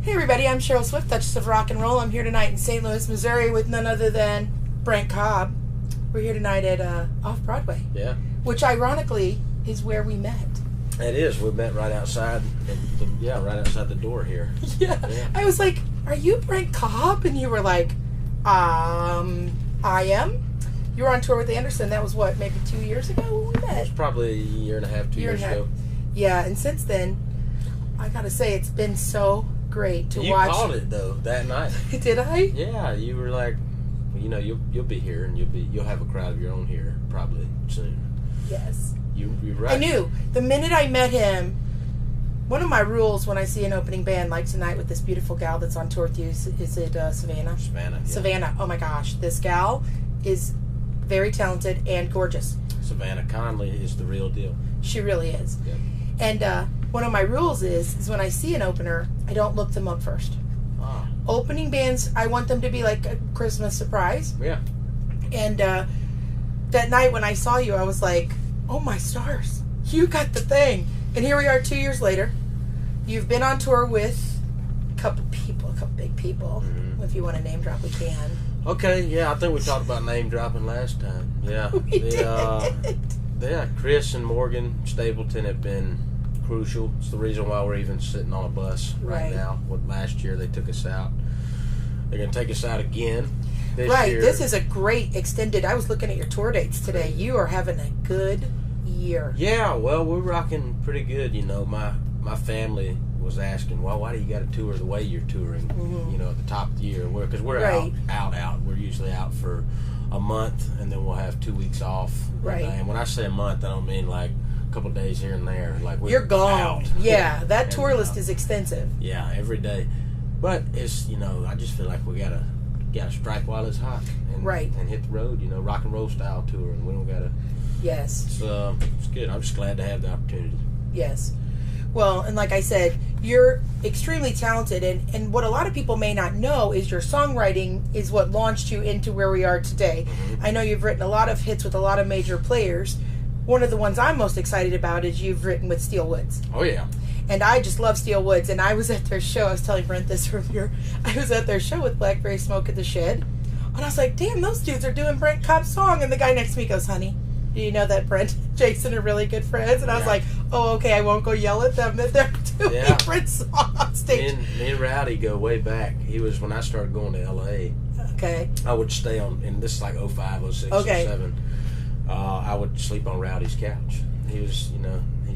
Hey everybody, I'm Cheryl Swift, Duchess of Rock and Roll. I'm here tonight in St. Louis, Missouri with none other than Brent Cobb. We're here tonight at Off-Broadway. Yeah. Which ironically is where we met. It is. We met right outside right outside the door here. Yeah. I was like, are you Brent Cobb? And you were like, I am. You were on tour with Anderson. That was what, maybe 2 years ago when we met? It was probably a year and a half, 2 years ago. Yeah, and since then, I gotta say, it's been so great to watch. You called it though that night. Did I? Yeah, you were like, well, you know, you'll be here and you'll have a crowd of your own here probably soon. Yes. You're right. I knew the minute I met him. One of my rules when I see an opening band like tonight with this beautiful gal that's on tour with you is it Savannah? Savannah. Yeah. Savannah. Oh my gosh, this gal is very talented and gorgeous. Savannah Conley is the real deal. She really is. Yeah. And one of my rules is when I see an opener, I don't look them up first. Ah. Opening bands, I want them to be like a Christmas surprise. Yeah. And that night when I saw you, I was like, oh my stars, you got the thing. And here we are 2 years later. You've been on tour with a couple big people. Mm-hmm. If you want to name drop, we can. Okay, yeah, I think we talked about name dropping last time. Yeah. We did. Yeah, Chris and Morgan Stapleton have been crucial. It's the reason why we're even sitting on a bus right now. Last year they took us out. They're going to take us out again this year. This is a great extended. I was looking at your tour dates today. You are having a good year. Yeah, well, we're rocking pretty good. You know, my family was asking, well, why do you got to tour the way you're touring? Mm-hmm. You know, at the top of the year, because we're out. We're usually out for a month, and then we'll have 2 weeks off. Right. And when I say a month, I don't mean like a couple of days here and there. Like you're gone. Out. Yeah, that tour list is extensive. Yeah, every day. But it's, you know, I just feel like we gotta strike while it's hot, and hit the road. You know, rock and roll style tour, and we don't gotta. Yes. It's good. I'm just glad to have the opportunity. Yes. Well, and like I said, you're extremely talented, and what a lot of people may not know is your songwriting is what launched you into where we are today. Mm-hmm. I know you've written a lot of hits with a lot of major players. One of the ones I'm most excited about is you've written with Steel Woods. Oh, yeah. And I just love Steel Woods, and I was at their show. I was telling Brent this earlier. I was at their show with Blackberry Smoke at the Shed, and I was like, damn, those dudes are doing Brent Cobb's song. And the guy next to me goes, honey, do you know that Brent and Jason are really good friends? And I was like, oh, okay, I won't go yell at them that they're doing Brent's song on stage. Me and Rowdy go way back. He was, when I started going to L.A., okay, I would stay on, and this is like 05, 06, 07. I would sleep on Rowdy's couch. He was, you know, he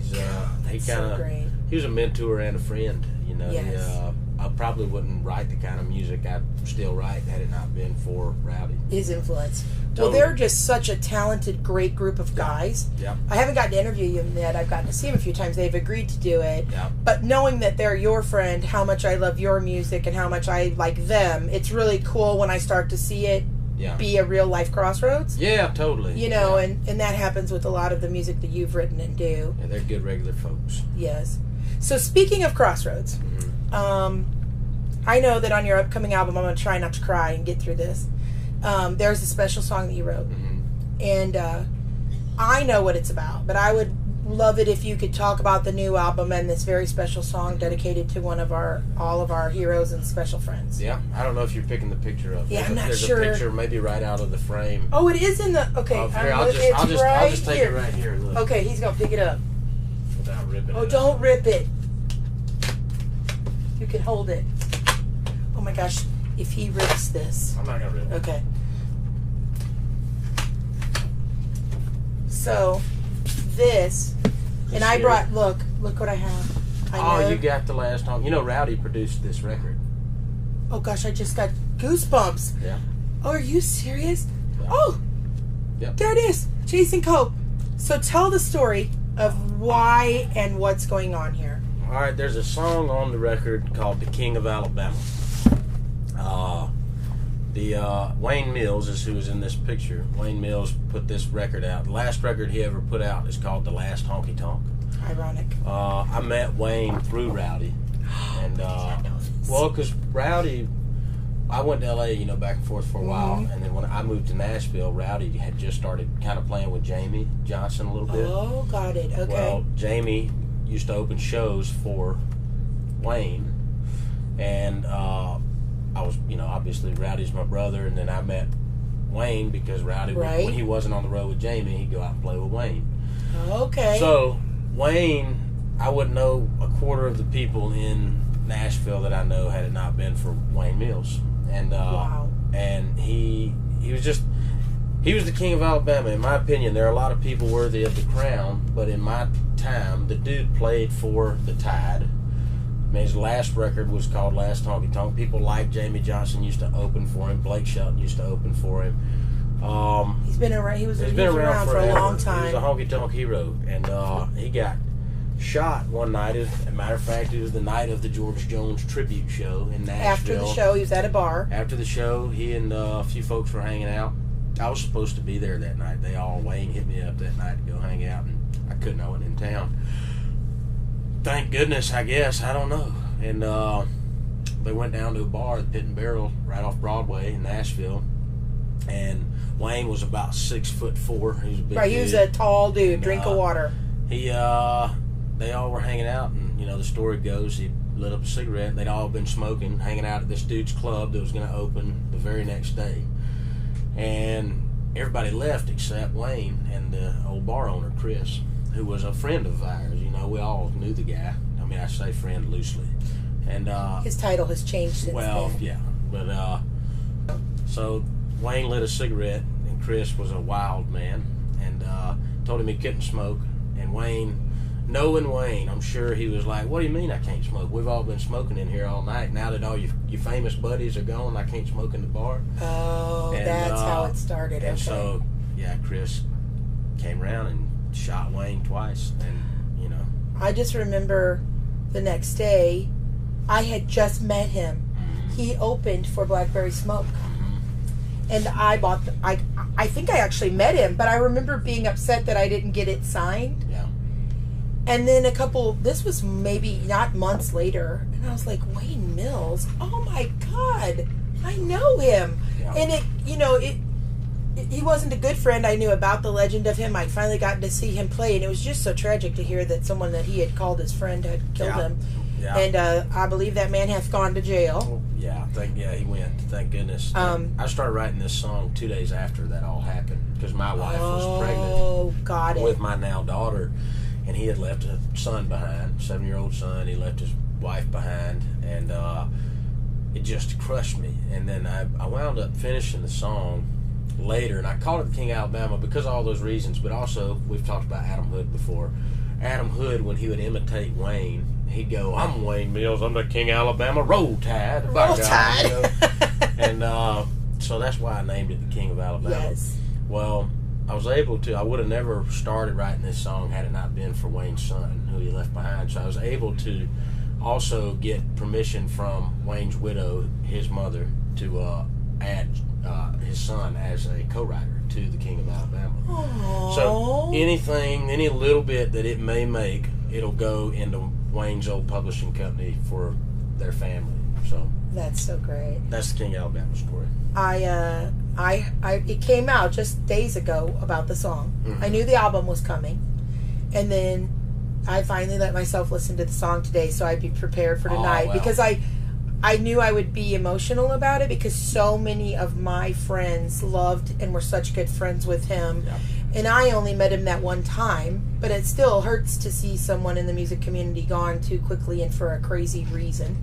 was a mentor and a friend, you know. Yes. I probably wouldn't write the kind of music I still write had it not been for Rowdy. His influence. Well, they're just such a talented, great group of guys. Yeah. I haven't gotten to interview them yet. I've gotten to see them a few times. They've agreed to do it. Yeah. But knowing that they're your friend, how much I love your music and how much I like them, it's really cool when I start to see it be a real life crossroads. Yeah, totally. You know, and that happens with a lot of the music that you've written and do. Yeah, they're good regular folks. Yes. So speaking of crossroads, I know that on your upcoming album, I'm going to try not to cry and get through this. There's a special song that you wrote. Mm-hmm. And I know what it's about, but I would love it if you could talk about the new album and this very special song dedicated to all of our heroes and special friends. Yeah, I don't know if you're picking the picture up. Yeah, I'm not sure. There's a picture maybe right out of the frame. Oh, it is in the... Okay, here, I'll just take it right here. Look. Okay, he's going to pick it up. Without ripping it. Oh, don't rip it. You can hold it. Oh my gosh, if he rips this. I'm not going to rip it. Okay. So, this, and I brought, look what I have. You got the last time. You know, Rowdy produced this record. Oh gosh, I just got goosebumps. Yeah. Oh, are you serious? Yeah. Oh, yep. There it is. Jason Cobb. So tell the story of why and what's going on here. All right, there's a song on the record called "The King of Alabama." Wayne Mills is who is in this picture. Wayne Mills put this record out. The last record he ever put out is called "The Last Honky Tonk." Ironic. I met Wayne through Rowdy, and because Rowdy, I went to L.A. back and forth for a while, and then when I moved to Nashville, Rowdy had just started kind of playing with Jamie Johnson a little bit. Oh, got it. Okay. Well, Jamie used to open shows for Wayne, And I was, obviously Rowdy's my brother, and then I met Wayne because Rowdy, when he wasn't on the road with Jamie, he'd go out and play with Wayne. Okay. So Wayne, I wouldn't know a quarter of the people in Nashville that I know had it not been for Wayne Mills. And wow. And he was the king of Alabama, in my opinion. There are a lot of people worthy of the crown, but in my time, the dude played for the Tide. I mean, his last record was called Last Honky Tonk. People like Jamie Johnson used to open for him. Blake Shelton used to open for him. He's been around. He's been around for a long time. He was a honky tonk hero, and he got shot one night. As a matter of fact, it was the night of the George Jones tribute show in Nashville. After the show, he was at a bar. After the show, he and a few folks were hanging out. I was supposed to be there that night. Wayne hit me up that night to go hang out, and I couldn't. I wasn't in town. Thank goodness, I guess. I don't know. And they went down to a bar, the Pit and Barrel, right off Broadway in Nashville. And Wayne was about 6'4". He was a big dude. He was a tall dude. And, drink of water. They all were hanging out, and the story goes he lit up a cigarette. They'd all been smoking, hanging out at this dude's club that was going to open the very next day. And everybody left except Wayne and the old bar owner, Chris, who was a friend of ours. We all knew the guy. I mean, I say friend loosely. And his title has changed since then. Yeah. But so Wayne lit a cigarette, and Chris was a wild man, and told him he couldn't smoke. And Wayne, knowing Wayne, I'm sure he was like, "What do you mean I can't smoke? We've all been smoking in here all night. Now that all your famous buddies are gone, I can't smoke in the bar." Oh, and that's how it started. And okay. So, yeah, Chris came around and shot Wayne twice, and I just remember the next day, I had just met him. Mm-hmm. He opened for Blackberry Smoke. Mm-hmm. And I think I actually met him, but I remember being upset that I didn't get it signed. Yeah. And then this was maybe not months later, and I was like, Wayne Mills, oh my God, I know him. Yeah. And he wasn't a good friend. I knew about the legend of him. I'd finally gotten to see him play, and it was just so tragic to hear that someone that he had called his friend had killed him. Yeah. And I believe that man hath gone to jail. Yeah, he went. Thank goodness. I started writing this song 2 days after that all happened because my wife was pregnant with my now daughter, and he had left a son behind, 7-year-old son. He left his wife behind, and it just crushed me. And then I wound up finishing the song later, and I called it the King of Alabama because of all those reasons, but also we've talked about Adam Hood before. Adam Hood, when he would imitate Wayne, he'd go, "I'm Wayne Mills, I'm the King of Alabama, roll tide." Roll tide. And so that's why I named it the King of Alabama. Yes. Well, I would have never started writing this song had it not been for Wayne's son, who he left behind. So I was able to also get permission from Wayne's widow, his mother, to add his son as a co-writer to the King of Alabama. Aww. So any little bit that it may make, it'll go into Wayne's old publishing company for their family. So that's so great. That's the King of Alabama story. It came out just days ago about the song. Mm-hmm. I knew the album was coming, and then I finally let myself listen to the song today so I'd be prepared for tonight. Because I knew I would be emotional about it because so many of my friends loved and were such good friends with him. Yeah. And I only met him that one time, but it still hurts to see someone in the music community gone too quickly and for a crazy reason.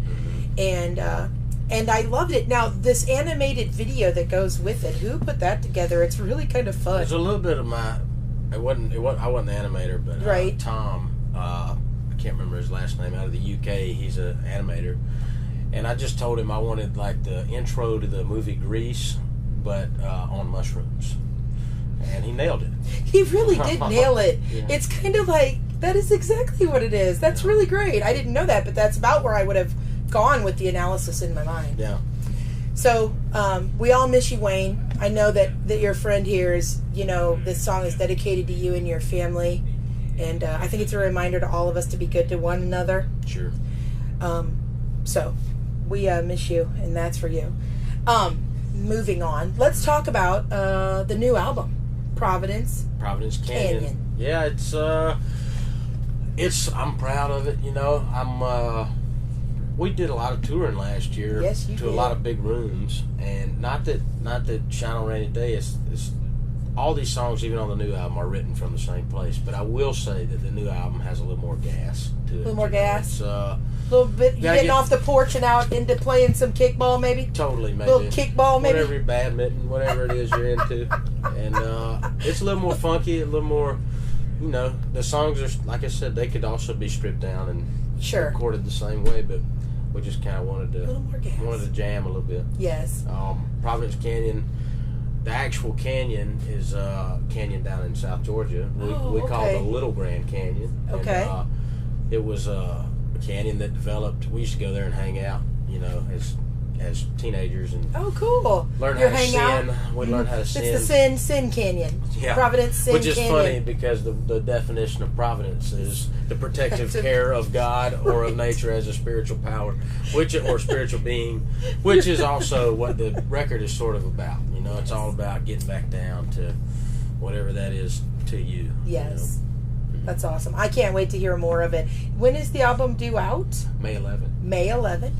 Mm-hmm. And I loved it. Now, this animated video that goes with it, who put that together? It's really kind of fun. There's a little bit of I wasn't the animator, but right. Tom, I can't remember his last name, out of the UK, he's an animator. And I just told him I wanted like the intro to the movie Grease, but on mushrooms. And he nailed it. He really did nail it. Yeah. It's kind of like, that is exactly what it is. That's really great. I didn't know that, but that's about where I would have gone with the analysis in my mind. Yeah. So, we all miss you, Wayne. I know that your friend here is, this song is dedicated to you and your family. And I think it's a reminder to all of us to be good to one another. Sure. So, we miss you, and that's for you. Moving on, let's talk about the new album, Providence Canyon. Yeah, I'm proud of it. we did a lot of touring last year. Yes, you to did. a lot of big rooms, and not that Shine on Rainy Day is all these songs, even on the new album, are written from the same place. But I will say that the new album has a little more gas to it. A little more gas. It's, a little bit. You getting off the porch and out into playing some kickball, maybe. Totally, maybe. A little kickball, maybe. Whatever, badminton, whatever it is you're into, and it's a little more funky, a little more. You know, the songs are, like I said, they could also be stripped down and recorded the same way, but we just kind of wanted to jam a little bit. Yes. Providence Canyon, the actual canyon is a canyon down in South Georgia. We call it the Little Grand Canyon. Okay. And, it was a canyon that developed. We used to go there and hang out, you know, as teenagers, and cool. Learn how to sin. We learned how to sin. It's the Sin Canyon. Yeah. Providence Sin Which is Canyon. funny because the definition of providence is the protective care of God or of nature as a spiritual power, or spiritual being, which is also what the record is sort of about. You know, it's all about getting back down to whatever that is to you. Yes. You know? That's awesome. I can't wait to hear more of it. When is the album due out? May 11th. May 11th.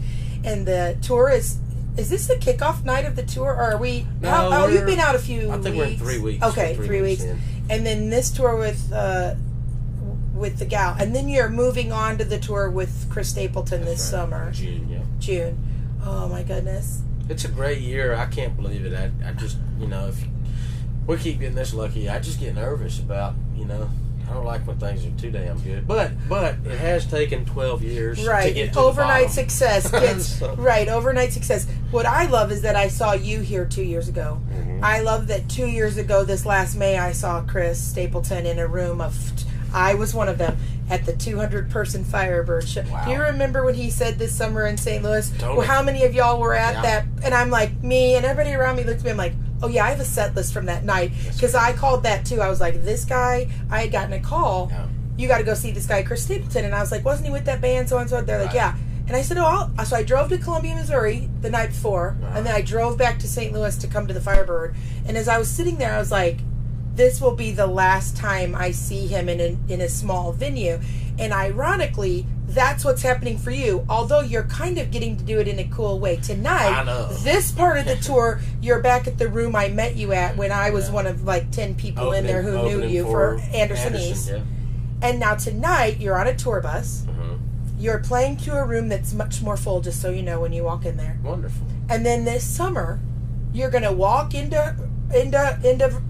And the tour is this the kickoff night of the tour, or are we? No, you've been out a few. I think we're in 3 weeks. Okay, 3 weeks. In. And then this tour with the gal, and then you're moving on to the tour with Chris Stapleton this summer. June, yeah. June. Oh my goodness. It's a great year. I can't believe it. I just, you know, if we keep getting this lucky, I just get nervous about, you know. I don't like when things are too damn good, but it has taken 12 years to get to overnight the success, kids. So. Right, overnight success. What I love is that I saw you here 2 years ago. Mm-hmm. I love that 2 years ago, this last May, I saw Chris Stapleton in a room of. I was one of them at the 200-person Firebird show. Wow. Do you remember when he said this summer in St. Louis? Totally. Well, how many of y'all were at that? And I'm like, me, and everybody around me looked at me. I'm like, oh yeah, I have a set list from that night, because I called that too. I was like, this guy. I had gotten a call. Yeah. You got to go see this guy, Chris Stapleton. And I was like, wasn't he with that band, so-and-so? They're like, yeah. And I said, so I drove to Columbia, Missouri the night before, and then I drove back to St. Louis to come to the Firebird. And as I was sitting there, I was like, this will be the last time I see him in a small venue. And ironically, that's what's happening for you, although you're kind of getting to do it in a cool way. Tonight, this part of the tour, you're back at the room I met you at when I was one of like 10 people in there who knew you for Anderson East. Yeah. And now tonight, you're on a tour bus. Mm-hmm. You're playing to a room that's much more full, just so you know when you walk in there. Wonderful. And then this summer, you're going to walk into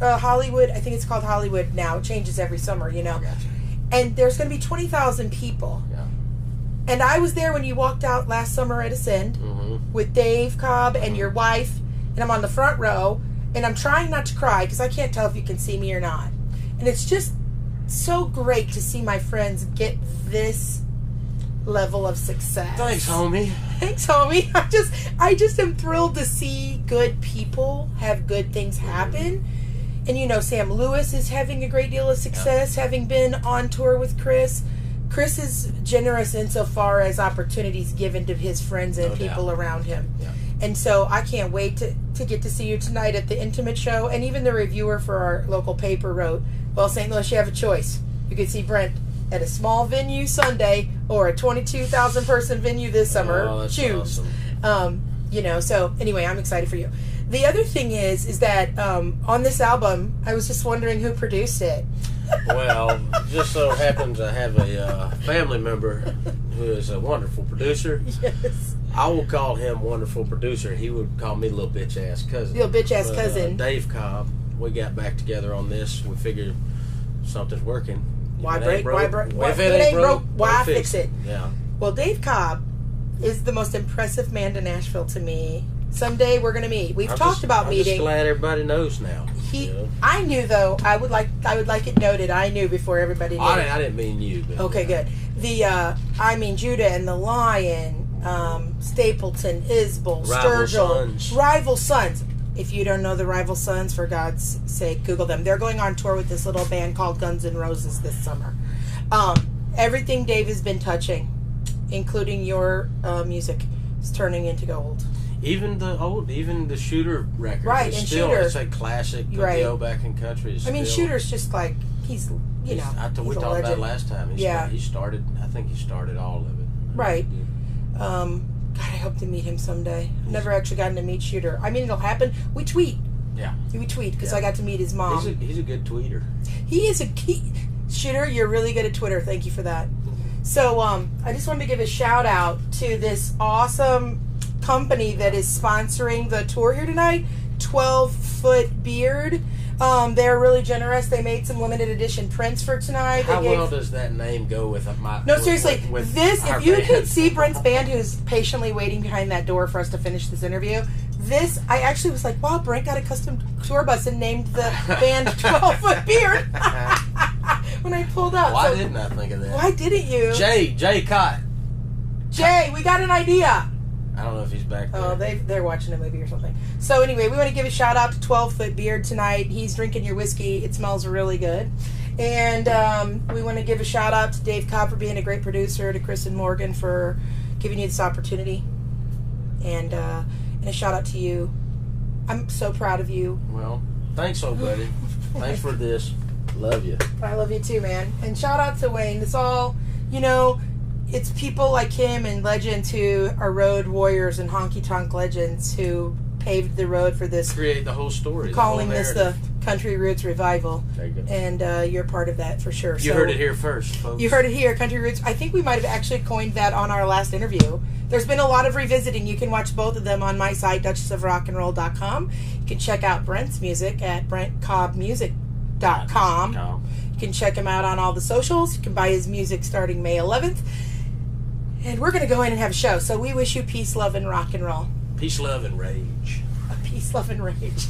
Hollywood. I think it's called Hollywood now. It changes every summer, you know. Gotcha. And there's going to be 20,000 people. Yeah. And I was there when you walked out last summer at Ascend with Dave Cobb and your wife. And I'm on the front row. And I'm trying not to cry because I can't tell if you can see me or not. And it's just so great to see my friends get this level of success. Thanks, homie. Thanks, homie. I just am thrilled to see good people have good things happen. And you know, Sam Lewis is having a great deal of success, having been on tour with Chris. Chris is generous insofar as opportunities given to his friends and people around him. Yeah. And so I can't wait to get to see you tonight at the Intimate Show. And even the reviewer for our local paper wrote, well, St. Louis, you have a choice. You could see Brent at a small venue Sunday or a 22,000 person venue this summer. Oh, that's choose. awesome. You know, so anyway, I'm excited for you. The other thing is that on this album, I was just wondering who produced it. Well, just so happens I have a family member who is a wonderful producer. Yes. I will call him wonderful producer. He would call me little bitch ass cousin. Little bitch ass cousin. Dave Cobb. We got back together on this. We figured something's working. Why If it break? Why if it ain't broke, why fix it? Yeah. Well, Dave Cobb is the most impressive man to Nashville to me. Someday we're going to meet. We've talked about meeting. I'm just glad everybody knows now. I knew though. I would like it noted. I knew before everybody knew. I didn't mean you. But, okay, good. Judah and the Lion, Stapleton, Isbell, Sturgill, Rival Sons. If you don't know the Rival Sons, for God's sake, Google them. They're going on tour with this little band called Guns N' Roses this summer. Everything Dave has been touching, including your music, is turning into gold. Even the Shooter record, right? And Shooter, it's a classic. Right. Back in country. Shooter's just like he's we talked about it last time. He started. I think he started all of it. Right. God, I hope to meet him someday. I've never actually gotten to meet Shooter. I mean, it'll happen. We tweet. Yeah. We tweet because I got to meet his mom. He's a good tweeter. He is a key. Shooter, you're really good at Twitter. Thank you for that. So I just wanted to give a shout out to this awesome company that is sponsoring the tour here tonight, 12-Foot Beard. They're really generous. They made some limited edition prints for tonight. How well does that name go with my... No, seriously. With if you could see Brent's band, who's patiently waiting behind that door for us to finish this interview, I actually was like, wow, Brent got a custom tour bus and named the band 12-Foot Beard. When I pulled up. Why didn't I think of that? Why didn't you? Jay Cott. Jay, we got an idea. I don't know if he's back there. Oh, they're watching a movie or something. So anyway, we want to give a shout out to 12-Foot Beard tonight. He's drinking your whiskey. It smells really good. And we want to give a shout out to Dave Cobb for being a great producer, to Chris and Morgan for giving you this opportunity. And a shout out to you. I'm so proud of you. Well, thanks, old buddy. Thanks for this. Love you. I love you too, man. And shout out to Wayne. It's all, it's people like him and legends who are road warriors and honky-tonk legends who paved the road for this. Create the whole story. Calling this the Country Roots Revival. There you go. And you're part of that for sure. You heard it here first, folks. You heard it here, Country Roots. I think we might have actually coined that on our last interview. There's been a lot of revisiting. You can watch both of them on my site, duchessofrockandroll.com. You can check out Brent's music at brentcobbmusic.com. You can check him out on all the socials. You can buy his music starting May 11th. And we're going to go in and have a show. So we wish you peace, love, and rock and roll. Peace, love, and rage. Peace, love, and rage.